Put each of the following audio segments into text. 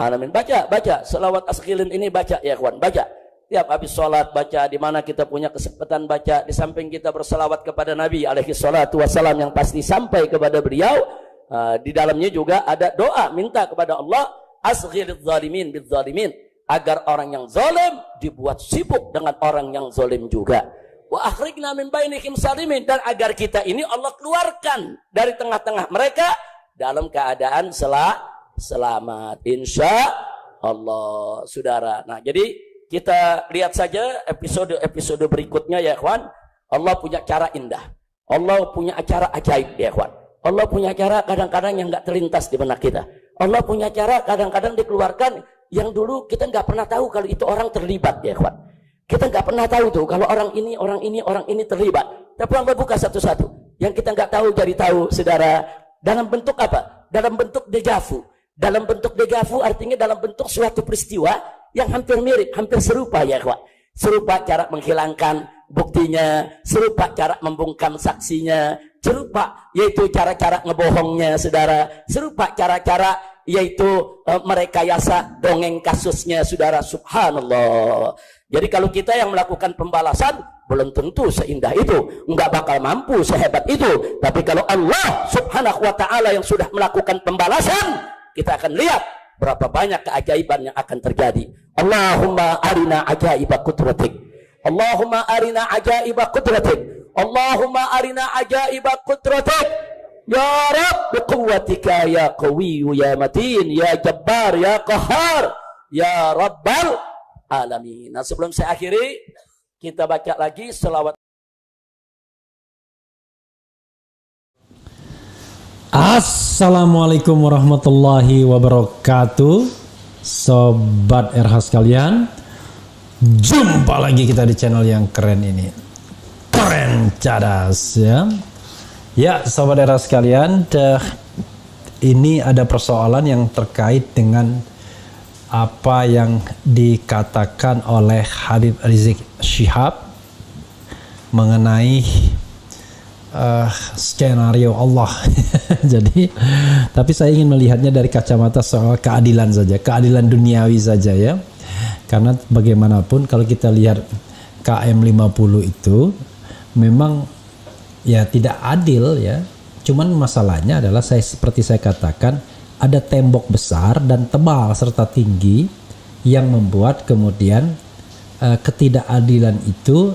alamin. Baca selawat asqilin ini, baca ya kawan, baca. Tiap habis sholat baca, di mana kita punya kesempatan baca, di samping kita berselawat kepada Nabi alaihi salatu wassalam yang pasti sampai kepada beliau, di dalamnya juga ada doa minta kepada Allah, asghiriz zalimin biz zalimin, agar orang yang zalim dibuat sibuk dengan orang yang zalim juga. Wa akhrijna min bainihim salimin, dan agar kita ini Allah keluarkan dari tengah-tengah mereka dalam keadaan selamat, insya Allah, saudara. Nah, jadi kita lihat saja episode berikutnya ya kawan. Allah punya cara indah, Allah punya acara ajaib ya kawan. Allah punya cara kadang-kadang yang nggak terlintas di benak kita. Allah punya cara kadang-kadang dikeluarkan yang dulu kita nggak pernah tahu kalau itu orang terlibat ya kawan. Kita nggak pernah tahu tuh kalau orang ini terlibat. Tapi Allah buka satu-satu. Yang kita nggak tahu jadi tahu, saudara. Dalam bentuk apa? Dalam bentuk dejavu. Dalam bentuk dejavu artinya dalam bentuk suatu peristiwa yang hampir mirip, hampir serupa ya kawan. Serupa cara menghilangkan buktinya, serupa cara membungkam saksinya, serupa yaitu cara-cara ngebohongnya, saudara. Serupa cara-cara yaitu merekayasa dongeng kasusnya, saudara. Subhanallah. Jadi kalau kita yang melakukan pembalasan belum tentu seindah itu, enggak bakal mampu sehebat itu. Tapi kalau Allah subhanahu wa ta'ala yang sudah melakukan pembalasan, kita akan lihat berapa banyak keajaiban yang akan terjadi. Allahumma arina ajaiba qudratik. Allahumma arina ajaiba qudratik. Allahumma arina ajaiba qudratik. Ya Rabb biquwwatika ya qawiyyu ya matin ya jabbar ya qahhar ya rabbal alamin. Nah, sebelum saya akhiri, kita baca lagi selawat. Assalamualaikum warahmatullahi wabarakatuh, sobat RH sekalian. Jumpa lagi kita di channel yang keren ini, Keren Cadas ya. Ya, sobat RH sekalian, ini ada persoalan yang terkait dengan apa yang dikatakan oleh Habib Rizik Syihab mengenai skenario Allah. Jadi, tapi saya ingin melihatnya dari kacamata soal keadilan saja, keadilan duniawi saja ya. Karena bagaimanapun kalau kita lihat KM50 itu memang ya tidak adil ya. Cuman masalahnya adalah seperti saya katakan, ada tembok besar dan tebal serta tinggi yang membuat kemudian ketidakadilan itu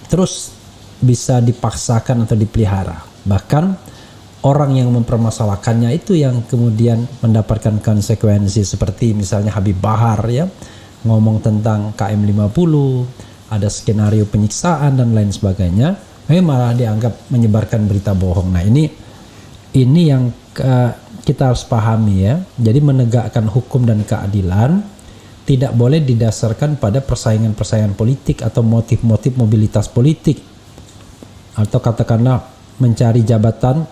terus bisa dipaksakan atau dipelihara. Bahkan orang yang mempermasalahkannya itu yang kemudian mendapatkan konsekuensi, seperti misalnya Habib Bahar ya, ngomong tentang KM50, ada skenario penyiksaan dan lain sebagainya, malah dianggap menyebarkan berita bohong. Nah, ini yang kita harus pahami ya. Jadi menegakkan hukum dan keadilan tidak boleh didasarkan pada persaingan-persaingan politik atau motif-motif mobilitas politik, atau katakanlah mencari jabatan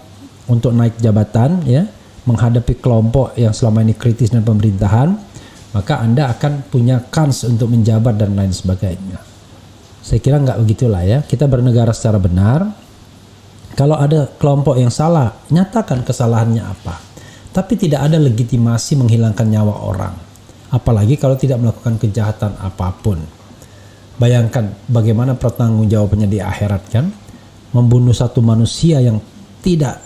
untuk naik jabatan ya, menghadapi kelompok yang selama ini kritis dengan pemerintahan, maka Anda akan punya kans untuk menjabat dan lain sebagainya. Saya kira nggak begitulah ya. Kita bernegara secara benar. Kalau ada kelompok yang salah, nyatakan kesalahannya apa. Tapi tidak ada legitimasi menghilangkan nyawa orang. Apalagi kalau tidak melakukan kejahatan apapun. Bayangkan bagaimana pertanggungjawabannya di akhirat kan. Membunuh satu manusia yang tidak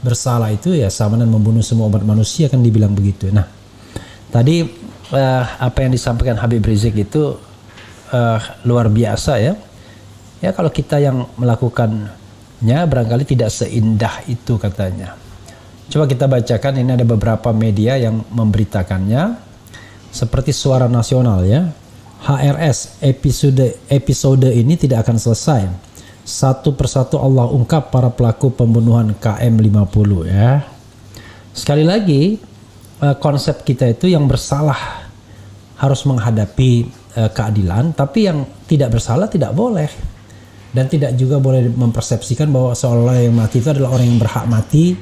bersalah itu ya sama dengan membunuh semua umat manusia, kan dibilang begitu. Nah, tadi apa yang disampaikan Habib Rizik itu luar biasa ya. Ya, kalau kita yang melakukannya barangkali tidak seindah itu katanya. Coba kita bacakan, ini ada beberapa media yang memberitakannya, seperti Suara Nasional ya. HRS, episode ini tidak akan selesai. Satu persatu Allah ungkap para pelaku pembunuhan KM50 ya. Sekali lagi, konsep kita itu yang bersalah harus menghadapi keadilan, tapi yang tidak bersalah tidak boleh. Dan tidak juga boleh mempersepsikan bahwa seolah-olah yang mati itu adalah orang yang berhak mati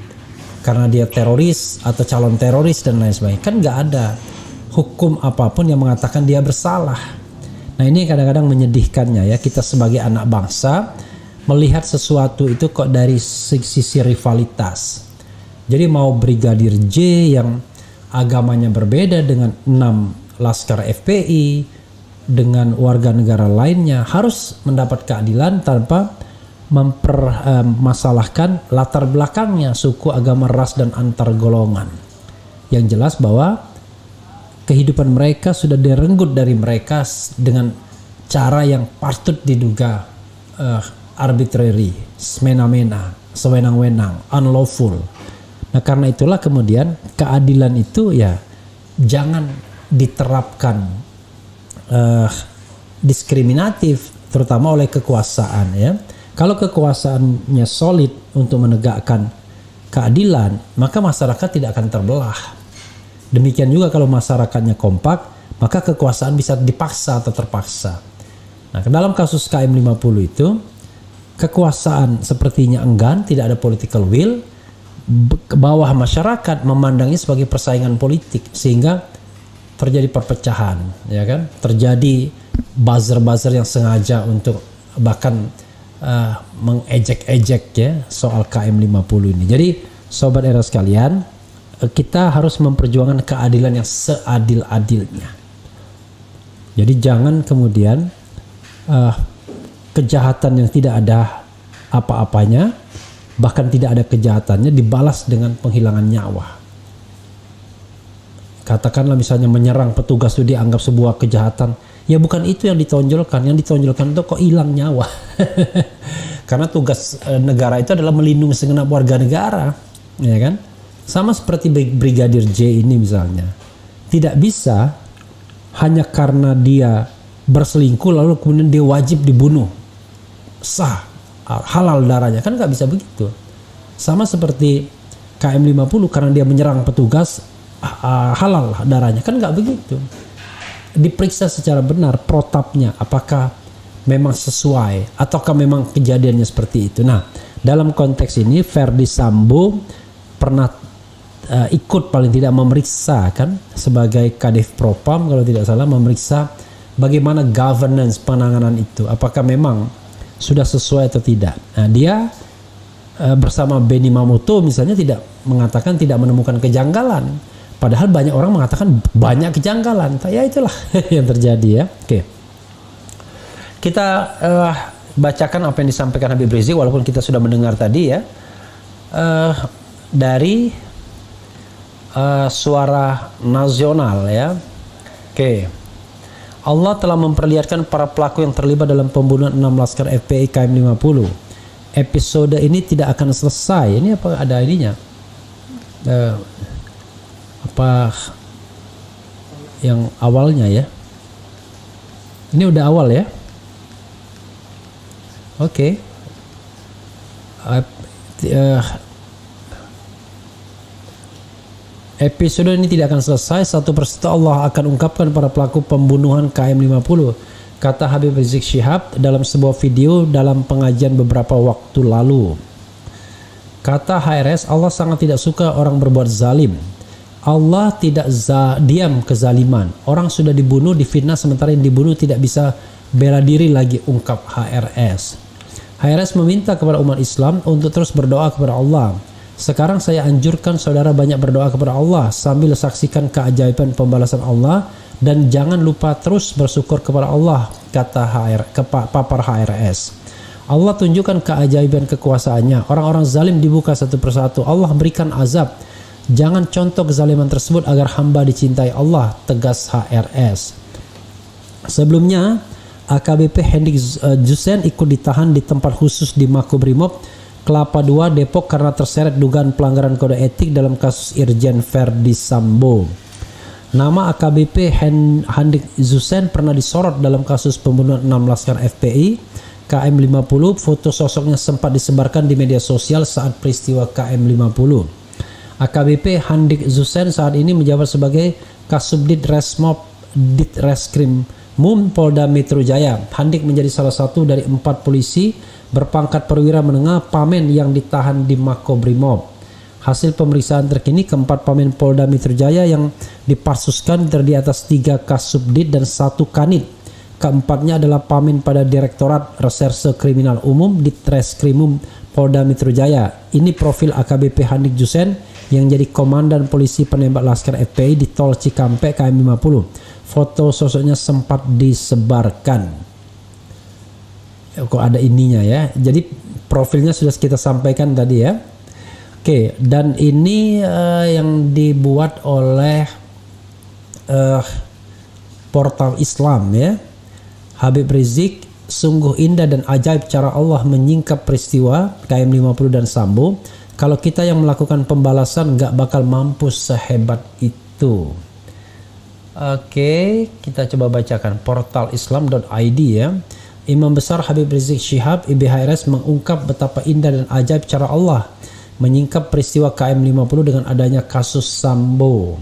karena dia teroris atau calon teroris dan lain sebagainya. Kan nggak ada hukum apapun yang mengatakan dia bersalah. Nah, ini kadang-kadang menyedihkannya ya, kita sebagai anak bangsa melihat sesuatu itu kok dari sisi rivalitas. Jadi mau Brigadir J yang agamanya berbeda dengan 6 laskar FPI, dengan warga negara lainnya, harus mendapat keadilan tanpa mempermasalahkan latar belakangnya, suku, agama, ras, dan antar golongan. Yang jelas bahwa kehidupan mereka sudah direnggut dari mereka dengan cara yang patut diduga arbitrary, semena-mena, sewenang-wenang, unlawful. Nah, karena itulah kemudian keadilan itu ya jangan diterapkan diskriminatif, terutama oleh kekuasaan ya. Kalau kekuasaannya solid untuk menegakkan keadilan, maka masyarakat tidak akan terbelah. Demikian juga kalau masyarakatnya kompak, maka kekuasaan bisa dipaksa atau terpaksa. Nah, dalam kasus KM50 itu, kekuasaan sepertinya enggan, tidak ada political will, ke bawah masyarakat memandangnya sebagai persaingan politik, sehingga terjadi perpecahan, ya kan? Terjadi buzzer-buzzer yang sengaja untuk bahkan mengejek-ejek ya soal KM50 ini. Jadi sobat era sekalian, kita harus memperjuangkan keadilan yang seadil-adilnya. Jadi jangan kemudian kejahatan yang tidak ada apa-apanya, bahkan tidak ada kejahatannya, dibalas dengan penghilangan nyawa. Katakanlah misalnya menyerang petugas itu dianggap sebuah kejahatan. Ya bukan itu yang ditonjolkan. Yang ditonjolkan itu kok hilang nyawa. Karena tugas negara itu adalah melindungi segenap warga negara, ya kan? Sama seperti Brigadir J ini misalnya. Tidak bisa hanya karena dia berselingkuh lalu kemudian dia wajib dibunuh. Sah, halal darahnya, kan nggak bisa begitu. Sama seperti KM50, karena dia menyerang petugas, halal darahnya, kan nggak begitu. Diperiksa secara benar protapnya, apakah memang sesuai ataukah memang kejadiannya seperti itu. Nah, dalam konteks ini Verdi Sambo pernah ikut paling tidak memeriksa, kan, sebagai Kadif Propam kalau tidak salah, memeriksa bagaimana governance penanganan itu, apakah memang sudah sesuai atau tidak. Nah, dia bersama Benny Mamoto misalnya tidak mengatakan tidak menemukan kejanggalan, padahal banyak orang mengatakan banyak kejanggalan. Ya itulah yang terjadi ya. Oke, kita bacakan apa yang disampaikan Habib Rizik, walaupun kita sudah mendengar tadi ya, dari Suara Nasional ya. Oke. Allah telah memperlihatkan para pelaku yang terlibat dalam pembunuhan 6 laskar FPI KM50. Episode ini tidak akan selesai. Ini apa ada ininya? Apa yang awalnya ya? Ini udah awal ya? Oke. Episode ini tidak akan selesai, satu persatu Allah akan ungkapkan para pelaku pembunuhan KM50, kata Habib Rizik Syihab dalam sebuah video dalam pengajian beberapa waktu lalu. Kata HRS, Allah sangat tidak suka orang berbuat zalim. Allah tidak diam kezaliman. Orang sudah dibunuh, difitnah, sementara yang dibunuh tidak bisa bela diri lagi, ungkap HRS. HRS meminta kepada umat Islam untuk terus berdoa kepada Allah. Sekarang saya anjurkan saudara banyak berdoa kepada Allah sambil saksikan keajaiban pembalasan Allah, dan jangan lupa terus bersyukur kepada Allah, kata papar HRS. Allah tunjukkan keajaiban kekuasaannya. Orang-orang zalim dibuka satu persatu. Allah berikan azab. Jangan contoh kezaliman tersebut agar hamba dicintai Allah, tegas HRS. Sebelumnya, AKBP Hendik Zusen ikut ditahan di tempat khusus di Makobrimob Kelapa II Depok karena terseret dugaan pelanggaran kode etik dalam kasus Irjen Verdi Sambo. Nama AKBP Hendik Zusen pernah disorot dalam kasus pembunuhan 6 laskar FPI KM50. Foto sosoknya sempat disebarkan di media sosial saat peristiwa KM50. AKBP Hendik Zusen saat ini menjabat sebagai Kasubdit Resmob Ditreskrim Mum Polda Metro Jaya. Hendik menjadi salah satu dari 4 polisi berpangkat perwira menengah Pamen yang ditahan di Makobrimob. Hasil pemeriksaan terkini, keempat Pamen Polda Metro Jaya yang dipasuskan terdiri atas 3 Kasubdit dan 1 Kanit. Keempatnya adalah Pamen pada Direktorat Reserse Kriminal Umum Ditreskrimum Polda Metro Jaya. Ini profil AKBP Hendik Zusen yang jadi komandan polisi penembak laskar FPI di tol Cikampek KM50. Foto sosoknya sempat disebarkan. Kok ada ininya ya. Jadi profilnya sudah kita sampaikan tadi ya. Oke, dan ini yang dibuat oleh portal Islam ya. Habib Rizik, sungguh indah dan ajaib cara Allah menyingkap peristiwa KM50 dan Sambo. Kalau kita yang melakukan pembalasan nggak bakal mampu sehebat itu. Oke, kita coba bacakan portal islam.id ya. Imam Besar Habib Rizik Syihab IBHRS mengungkap betapa indah dan ajaib cara Allah menyingkap peristiwa KM50 dengan adanya kasus Sambo.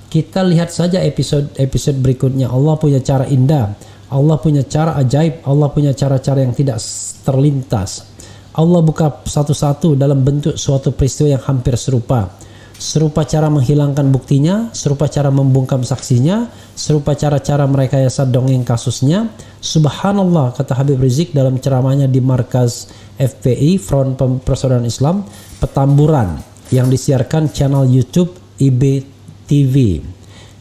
Kita lihat saja episode berikutnya. Allah punya cara indah, Allah punya cara ajaib, Allah punya cara-cara yang tidak terlintas. Allah buka satu-satu dalam bentuk suatu peristiwa yang hampir serupa. Serupa cara menghilangkan buktinya, serupa cara membungkam saksinya, serupa cara-cara merekayasa dongeng kasusnya. Subhanallah, kata Habib Rizik dalam ceramahnya di markas FPI Front Persaudaraan Islam Petamburan yang disiarkan channel YouTube IBTV.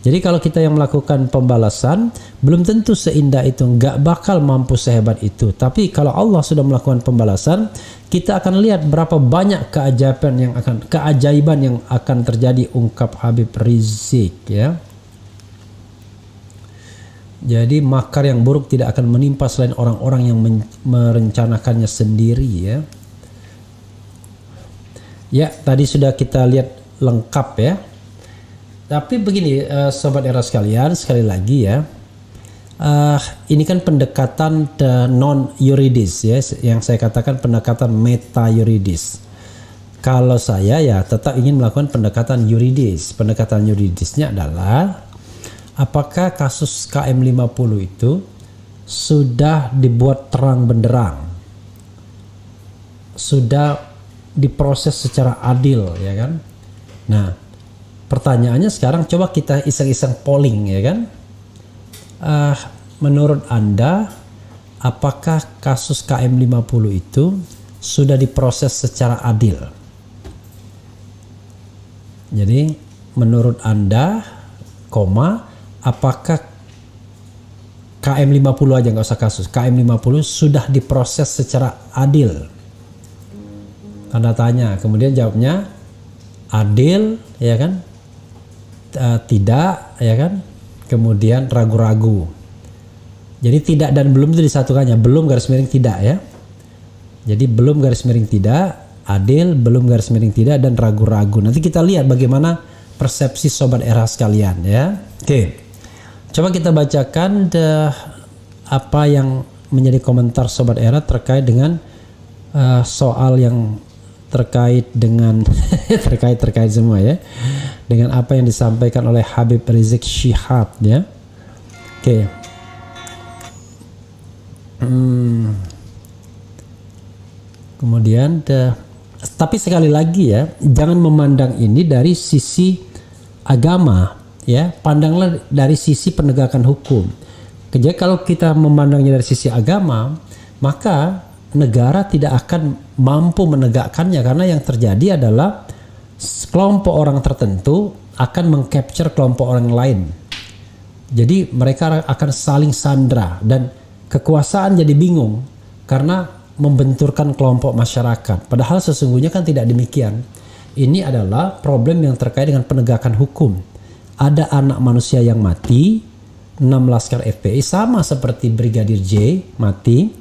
Jadi kalau kita yang melakukan pembalasan belum tentu seindah itu, nggak bakal mampu sehebat itu. Tapi kalau Allah sudah melakukan pembalasan, kita akan lihat berapa banyak keajaiban yang akan terjadi, ungkap Habib Rizik ya. Jadi makar yang buruk tidak akan menimpa selain orang-orang yang merencanakannya sendiri ya. Ya, tadi sudah kita lihat lengkap ya. Tapi begini sobat era sekalian, sekali lagi ya, ini kan pendekatan non yuridis ya, yang saya katakan pendekatan meta yuridis. Kalau saya ya tetap ingin melakukan pendekatan yuridis. Pendekatan yuridisnya adalah apakah kasus KM50 itu sudah dibuat terang benderang, sudah diproses secara adil ya kan. Nah, pertanyaannya sekarang coba kita iseng-iseng polling ya kan. Menurut Anda, apakah kasus KM50 itu sudah diproses secara adil? Jadi menurut Anda, apakah KM50 aja, nggak usah kasus, KM50 sudah diproses secara adil? Tanda tanya. Kemudian jawabnya adil ya kan, tidak ya kan, kemudian ragu-ragu. Jadi tidak dan belum itu disatukannya, belum garis miring tidak ya. Jadi belum garis miring tidak, adil, belum garis miring tidak, dan ragu-ragu. Nanti kita lihat bagaimana persepsi sobat era sekalian ya. Oke, coba kita bacakan apa yang menjadi komentar sobat era terkait dengan soal yang terkait dengan terkait semua ya, dengan apa yang disampaikan oleh Habib Rizik Syihab ya. Oke. Kemudian tapi sekali lagi ya, jangan memandang ini dari sisi agama ya, pandanglah dari sisi penegakan hukum. Jadi kalau kita memandangnya dari sisi agama, maka negara tidak akan mampu menegakkannya, karena yang terjadi adalah kelompok orang tertentu akan mengcapture kelompok orang lain. Jadi mereka akan saling sandra dan kekuasaan jadi bingung karena membenturkan kelompok masyarakat. Padahal sesungguhnya kan tidak demikian. Ini adalah problem yang terkait dengan penegakan hukum. Ada anak manusia yang mati, 6 laskar FPI sama seperti Brigadir J mati,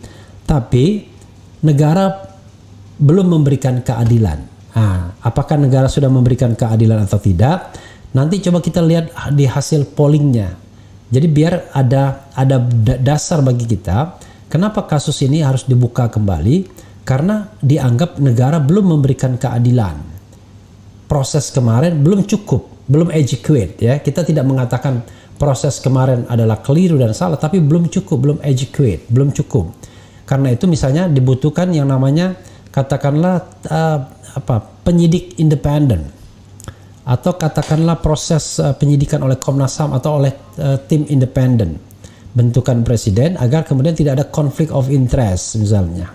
tapi negara belum memberikan keadilan. Apakah negara sudah memberikan keadilan atau tidak? Nanti coba kita lihat di hasil pollingnya. Jadi biar ada dasar bagi kita, kenapa kasus ini harus dibuka kembali? Karena dianggap negara belum memberikan keadilan. Proses kemarin belum cukup, belum adequate ya. Kita tidak mengatakan proses kemarin adalah keliru dan salah, tapi belum cukup, belum adequate, belum cukup. Karena itu misalnya dibutuhkan yang namanya katakanlah penyidik independen, atau katakanlah proses penyidikan oleh Komnas HAM atau oleh tim independen bentukan presiden, agar kemudian tidak ada conflict of interest misalnya.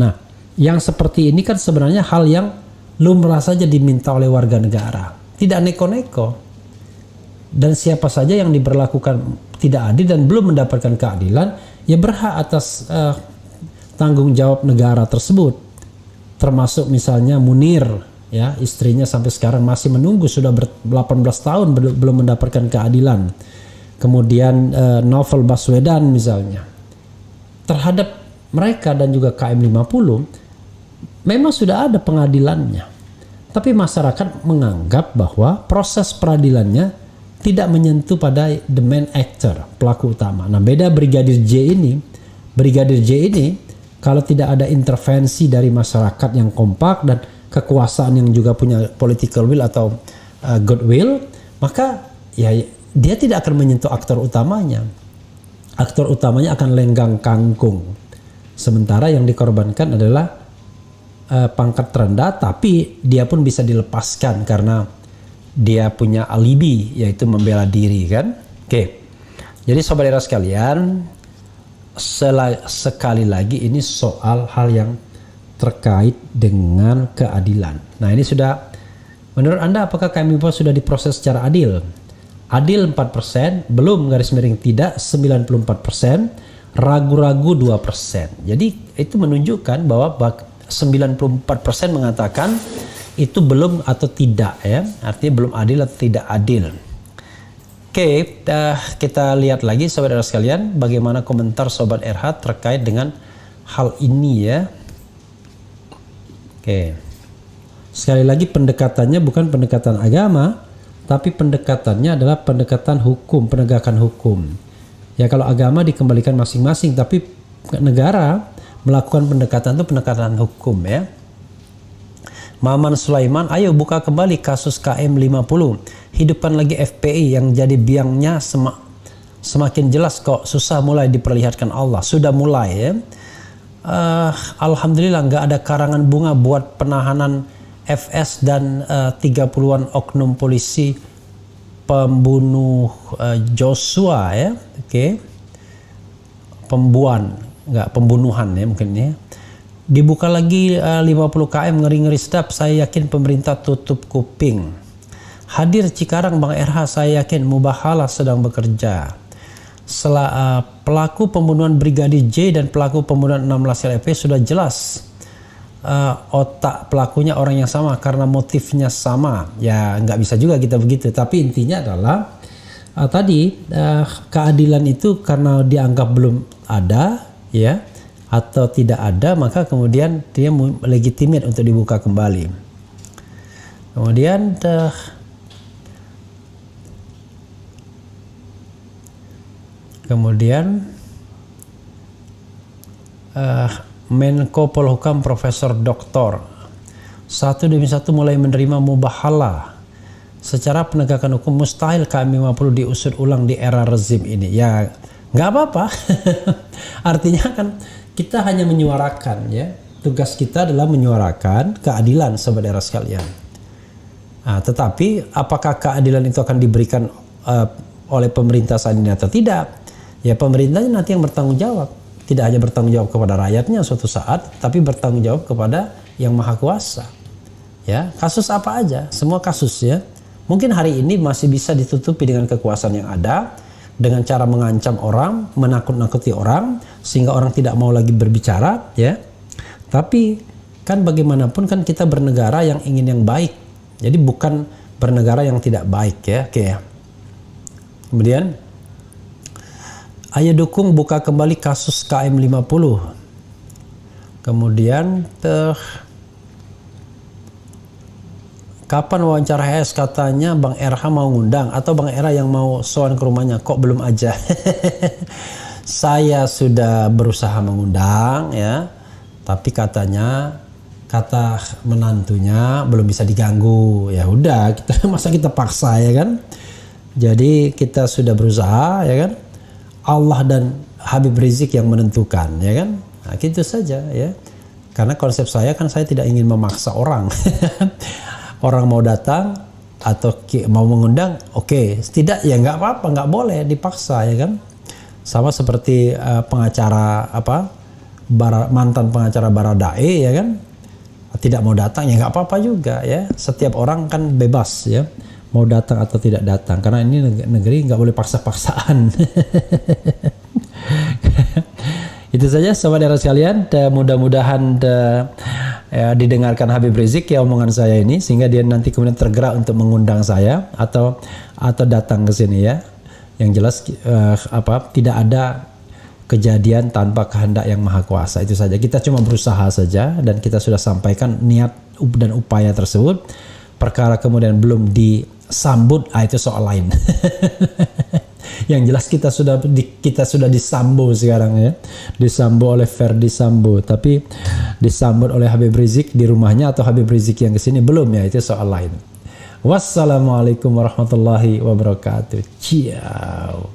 Nah, yang seperti ini kan sebenarnya hal yang lumrah saja diminta oleh warga negara, tidak neko-neko. Dan siapa saja yang diberlakukan tidak adil dan belum mendapatkan keadilan, ya berhak atas tanggung jawab negara tersebut. Termasuk misalnya Munir, ya, istrinya sampai sekarang masih menunggu, sudah 18 tahun belum mendapatkan keadilan. Kemudian Novel Baswedan misalnya. Terhadap mereka dan juga KM 50 memang sudah ada pengadilannya, tapi masyarakat menganggap bahwa proses peradilannya tidak menyentuh pada the main actor, pelaku utama. Nah, beda Brigadir J ini kalau tidak ada intervensi dari masyarakat yang kompak dan kekuasaan yang juga punya political will atau goodwill, maka ya dia tidak akan menyentuh aktor utamanya. Aktor utamanya akan lenggang kangkung. Sementara yang dikorbankan adalah pangkat terendah, tapi dia pun bisa dilepaskan karena dia punya alibi, yaitu membela diri, kan? Oke. Jadi sobat era sekalian, sekali lagi ini soal hal yang terkait dengan keadilan. Nah, ini sudah, menurut Anda apakah KM 50 sudah diproses secara adil? Adil 4%, belum garis miring tidak 94%, ragu-ragu 2%. Jadi itu menunjukkan bahwa 94% mengatakan itu belum atau tidak, ya, artinya belum adil atau tidak adil. Oke, kita lihat lagi sobat RH sekalian, bagaimana komentar sobat RH terkait dengan hal ini, ya. Oke, sekali lagi pendekatannya bukan pendekatan agama, tapi pendekatannya adalah pendekatan hukum, penegakan hukum. Ya, kalau agama dikembalikan masing-masing, tapi negara melakukan pendekatan itu pendekatan hukum, ya. Maman Sulaiman, ayo buka kembali kasus KM 50. Hidupkan lagi FPI yang jadi biangnya semakin jelas kok, susah mulai diperlihatkan Allah. Sudah mulai, ya. Alhamdulillah nggak ada karangan bunga buat penahanan FS dan 30-an oknum polisi pembunuh Joshua, ya. Oke. Pembunuhan, ya, mungkin, ya. Dibuka lagi 50 km, ngeri-ngeri sedap. Saya yakin pemerintah tutup kuping. Hadir Cikarang Bang RH, saya yakin Mubahala sedang bekerja. Pelaku pembunuhan Brigadir J dan pelaku pembunuhan 16 LP sudah jelas. Otak pelakunya orang yang sama karena motifnya sama. Ya nggak bisa juga kita begitu. Tapi intinya adalah keadilan itu karena dianggap belum ada, ya, atau tidak ada, maka kemudian dia legitimate untuk dibuka kembali. Kemudian Menko Polhukam Profesor Doktor satu demi satu mulai menerima mubahala. Secara penegakan hukum mustahil KM 50 diusut ulang di era rezim ini. Ya nggak apa-apa. Artinya kan kita hanya menyuarakan, ya. Tugas kita adalah menyuarakan keadilan sobat era sekalian. Nah, tetapi apakah keadilan itu akan diberikan oleh pemerintah saat ini atau tidak? Ya pemerintahnya nanti yang bertanggung jawab. Tidak hanya bertanggung jawab kepada rakyatnya suatu saat, tapi bertanggung jawab kepada yang maha kuasa. Ya, kasus apa aja, semua kasus, ya. Mungkin hari ini masih bisa ditutupi dengan kekuasaan yang ada, dengan cara mengancam orang, menakut-nakuti orang, sehingga orang tidak mau lagi berbicara, ya. Tapi kan bagaimanapun kan kita bernegara yang ingin yang baik, jadi bukan bernegara yang tidak baik, ya. Oke. Kemudian, ayo dukung buka kembali kasus KM 50. Kemudian kapan wawancara HS, katanya Bang RH mau ngundang atau Bang RH yang mau sowan ke rumahnya, kok belum aja. Saya sudah berusaha mengundang, ya, tapi kata menantunya belum bisa diganggu. Ya udah, masa kita paksa, ya kan? Jadi kita sudah berusaha, ya kan? Allah dan Habib Rizik yang menentukan, ya kan? Nah, gitu saja, ya. Karena konsep saya kan, saya tidak ingin memaksa orang. Orang mau datang atau mau mengundang, oke. Tidak, ya nggak apa-apa, nggak boleh dipaksa, ya kan? Sama seperti pengacara mantan pengacara Baradae, ya kan? tidak mau datang ya nggak apa-apa juga ya. Setiap orang kan bebas ya, mau datang atau tidak datang. Karena ini negeri nggak boleh paksa-paksaan. Itu saja sobat era sekalian. Mudah-mudahan didengarkan Habib Rizik ya omongan saya ini, sehingga dia nanti kemudian tergerak untuk mengundang saya atau datang ke sini ya. Yang jelas tidak ada kejadian tanpa kehendak yang maha kuasa. Itu saja, kita cuma berusaha saja, dan kita sudah sampaikan niat dan upaya tersebut. Perkara kemudian belum disambut, itu soal lain. Yang jelas kita sudah disambo sekarang ya, disambo oleh Ferdi Sambo, tapi disambut oleh Habib Rizik di rumahnya atau Habib Rizik yang kesini belum ya, itu soal lain. Wassalamualaikum warahmatullahi wabarakatuh. Ciao.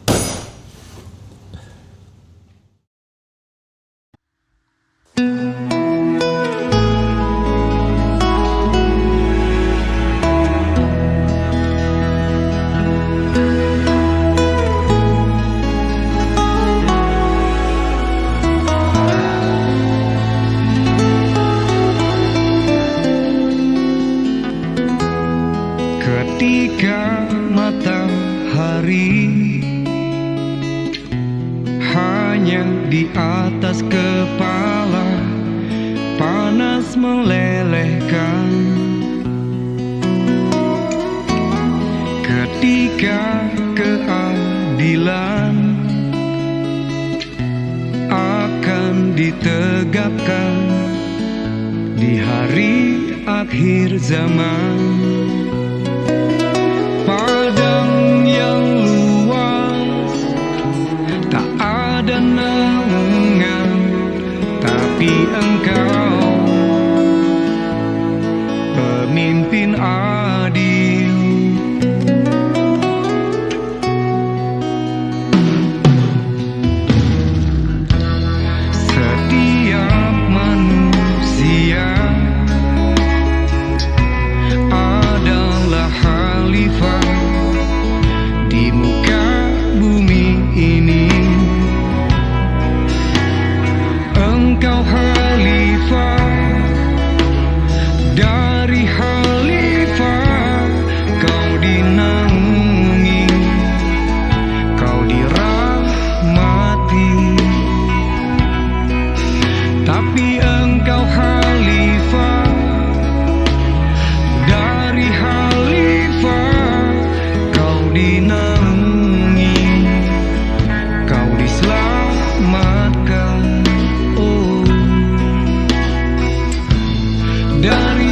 Ketika matahari hanya di atas kepala, panas melelehkan. Ketika keadilan akan ditegakkan di hari akhir zaman. Padang yang luas, tak ada naungan, tapi engkau pemimpin adil. Setiap manusia adalah khalifah di muka bumi ini. Engkau khalifah, dari khalifah kau dinaungi, kau dirahmati. Tapi engkau khalifah, dari khalifah kau dinaungi, kau diselamatkan. Oh, dari